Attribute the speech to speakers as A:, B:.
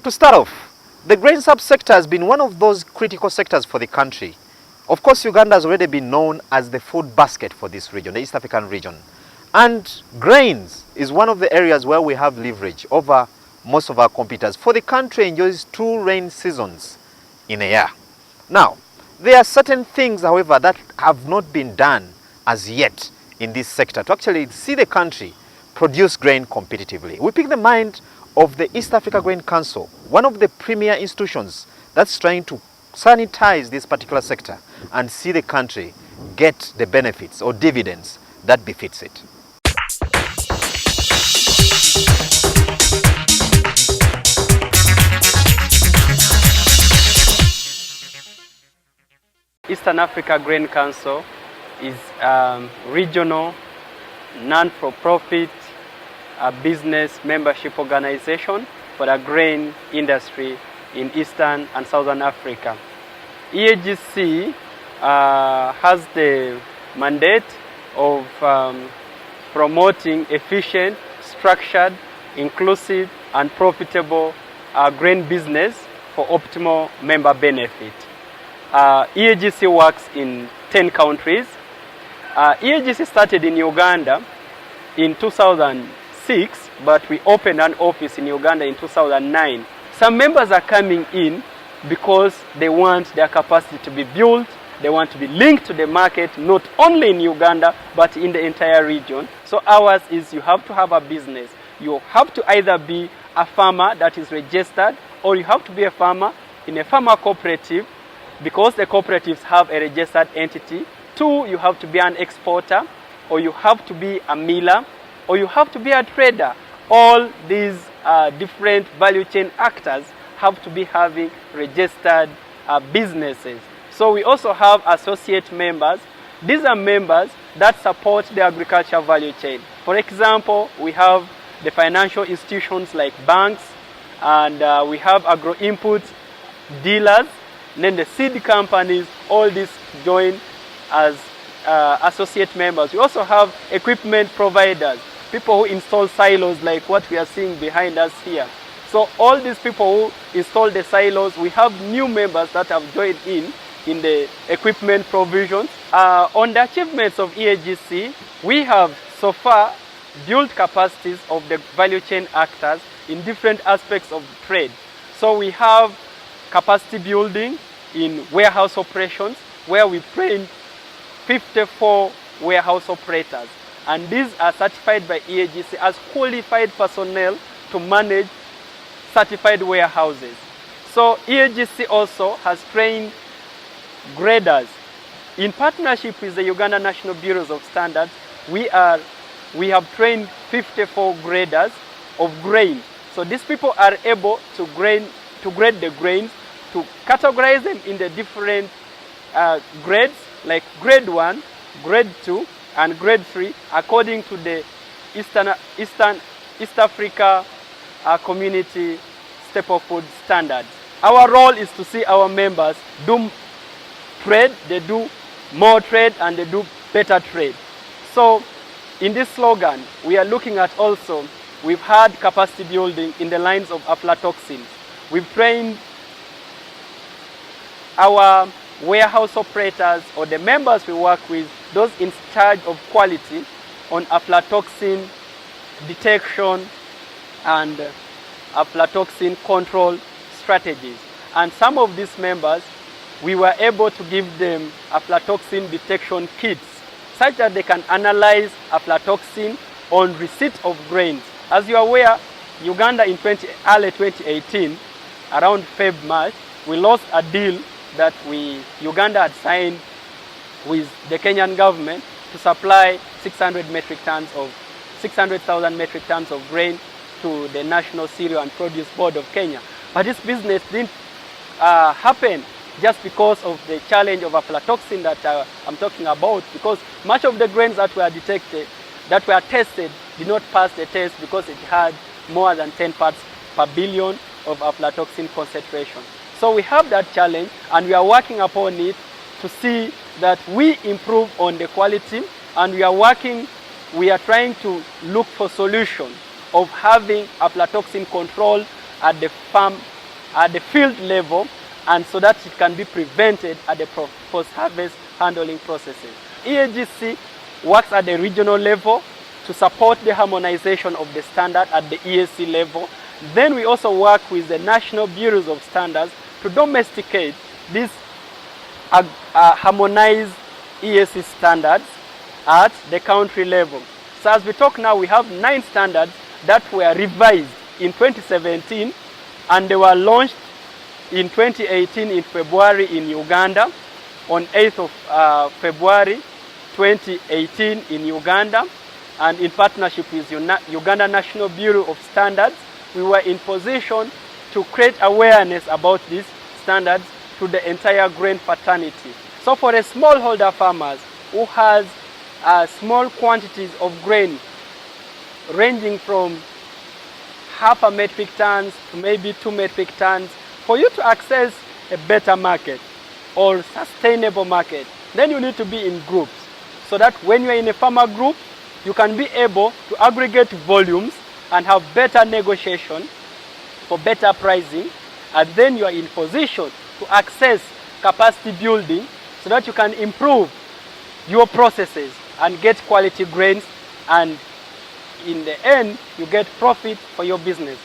A: To start off, the grain subsector has been one of those critical sectors for the country. Of course, Uganda has already been known as the food basket for this region, the East African region. And grains is one of the areas where we have leverage over most of our competitors. For the country enjoys 2 rain seasons in a year. Now, there are certain things, however, that have not been done as yet in this sector to actually see the country produce grain competitively. We pick the mind of the East Africa Grain Council, one of the premier institutions that's trying to sanitize this particular sector and see the country get the benefits or dividends that befits it.
B: Eastern Africa Grain Council is a regional, non-for-profit business membership organization for the grain industry in Eastern and Southern Africa. EAGC has the mandate of promoting efficient, structured, inclusive, and profitable grain business for optimal member benefit. EAGC works in 10 countries. EAGC started in Uganda in 2006, but we opened an office in Uganda in 2009. Some members are coming in because they want their capacity to be built, they want to be linked to the market, not only in Uganda, but in the entire region. So ours is you have to have a business. You have to either be a farmer that is registered, or you have to be a farmer in a farmer cooperative, because the cooperatives have a registered entity. 2, you have to be an exporter, or you have to be a miller, or you have to be a trader. All these different value chain actors have to be having registered businesses. So we also have associate members. These are members that support the agriculture value chain. For example, we have the financial institutions like banks, and we have agro-input dealers, and then the seed companies. All these join as associate members. We also have equipment providers, people who install silos like what we are seeing behind us here. So all these people who install the silos, we have new members that have joined in the equipment provision. On the achievements of EAGC, we have so far built capacities of the value chain actors in different aspects of trade. So we have capacity building in warehouse operations, where we train 54 warehouse operators. And these are certified by EAGC as qualified personnel to manage certified warehouses. So EAGC also has trained graders. In partnership with the Uganda National Bureaus of Standards, we have trained 54 graders of grain. So these people are able to grade the grains, to categorize them in the different grades, like grade 1, grade 2, and grade 3, according to the East Africa Community Staple Food Standards. Our role is to see our members do trade, they do more trade, and they do better trade. So in this slogan, we are looking at also, we've had capacity building in the lines of aflatoxins. We've trained our warehouse operators, or the members we work with, those in charge of quality, on aflatoxin detection and aflatoxin control strategies. And some of these members, we were able to give them aflatoxin detection kits, such that they can analyze aflatoxin on receipt of grains. As you are aware, Uganda in early 2018, around Feb-March, we lost a deal that Uganda had signed with the Kenyan government to supply 600,000 metric tons of grain to the National Cereal and Produce Board of Kenya. But this business didn't happen just because of the challenge of aflatoxin that I'm talking about, because much of the grains that were detected, that were tested, did not pass the test because it had more than 10 parts per billion of aflatoxin concentration. So we have that challenge, and we are working upon it to see that we improve on the quality, and we are trying to look for solutions of having aflatoxin control at the farm, at the field level, and so that it can be prevented at the post-harvest handling processes. EAGC works at the regional level to support the harmonization of the standard at the EAC level. Then we also work with the National Bureaus of Standards to domesticate these harmonized EAC standards at the country level. So as we talk now, we have 9 standards that were revised in 2017, and they were launched in 2018 in February in Uganda, on 8th of February 2018 in Uganda, and in partnership with Uganda National Bureau of Standards, we were in position to create awareness about these standards to the entire grain fraternity. So for the smallholder farmers who has small quantities of grain ranging from 0.5 metric tons to maybe 2 metric tons, for you to access a better market or sustainable market, then you need to be in groups, so that when you are in a farmer group, you can be able to aggregate volumes and have better negotiation for better pricing, and then you are in position to access capacity building so that you can improve your processes and get quality grains, and in the end you get profit for your business.